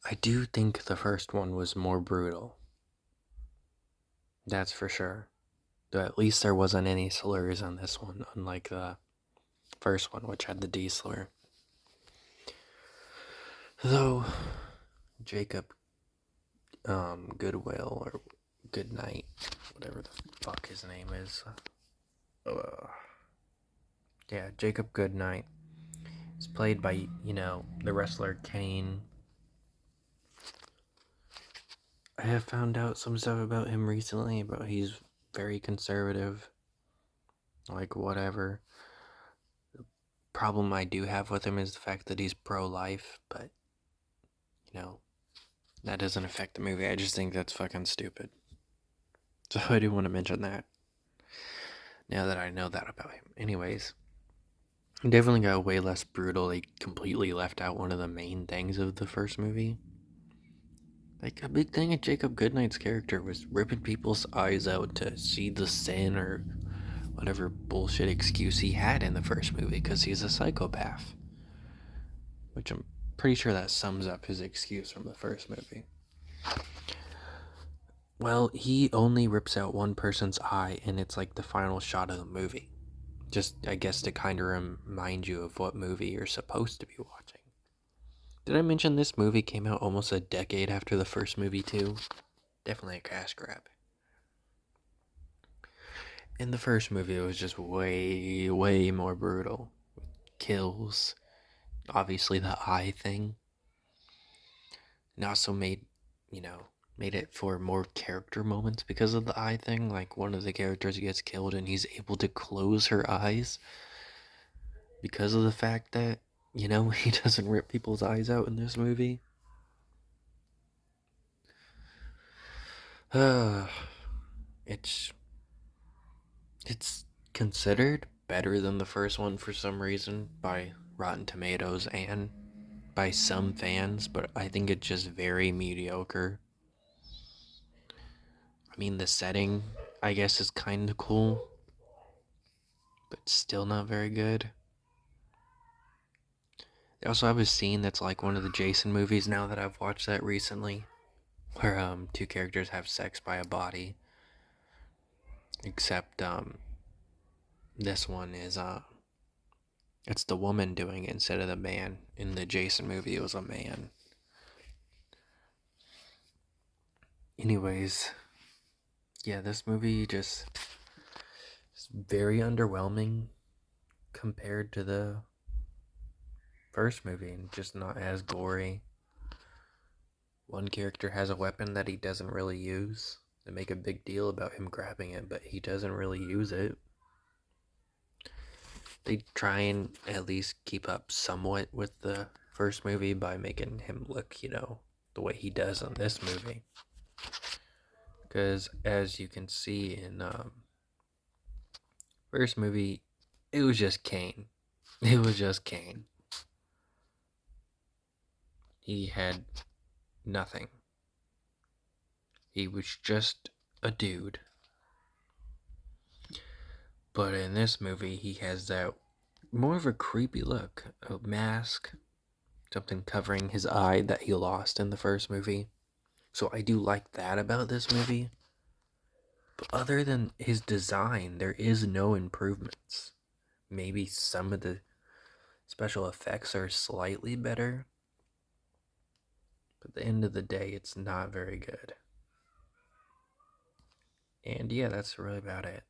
I do think the first one was more brutal. That's for sure. Though at least there wasn't any slurs on this one, unlike the first one, which had the D slur. Though Jacob Goodwill or Goodnight, whatever the fuck his name is. Yeah, Jacob Goodnight. He's played by, the wrestler Kane. I have found out some stuff about him recently, but he's very conservative. Like, whatever. The problem I do have with him is the fact that he's pro-life, but, you know, that doesn't affect the movie. I just think that's fucking stupid. So I do want to mention that, now that I know that about him. Anyways, he definitely got way less brutal. They completely left out one of the main things of the first movie. Like, a big thing of Jacob Goodnight's character was ripping people's eyes out to see the sin or whatever bullshit excuse he had in the first movie because he's a psychopath. Which I'm pretty sure that sums up his excuse from the first movie. Well, he only rips out one person's eye, and it's like the final shot of the movie. Just, I guess, to kind of remind you of what movie you're supposed to be watching. Did I mention this movie came out almost a decade after the first movie, too? Definitely a cash grab. In the first movie, it was just way, way more brutal. Kills, obviously the eye thing. And also made it for more character moments because of the eye thing. Like, one of the characters gets killed and he's able to close her eyes because of the fact that, he doesn't rip people's eyes out in this movie. It's it's considered better than the first one for some reason by Rotten Tomatoes and by some fans, but I think it's just very mediocre. I mean, the setting, I guess, is kind of cool, but still not very good. They also have a scene that's like one of the Jason movies now that I've watched that recently, where two characters have sex by a body. Except this one is it's the woman doing it instead of the man. In the Jason movie, it was a man. Anyways, yeah, this movie just is very underwhelming compared to the first movie, and just not as gory. One character has a weapon that he doesn't really use. They make a big deal about him grabbing it, but he doesn't really use it. They try and at least keep up somewhat with the first movie by making him look, the way he does in this movie. Because as you can see in first movie, it was just Kane. It was just Kane. He had nothing. He was just a dude. But in this movie, he has that more of a creepy look. A mask, something covering his eye that he lost in the first movie. So I do like that about this movie. But other than his design, there is no improvements. Maybe some of the special effects are slightly better. But at the end of the day, it's not very good. And yeah, that's really about it.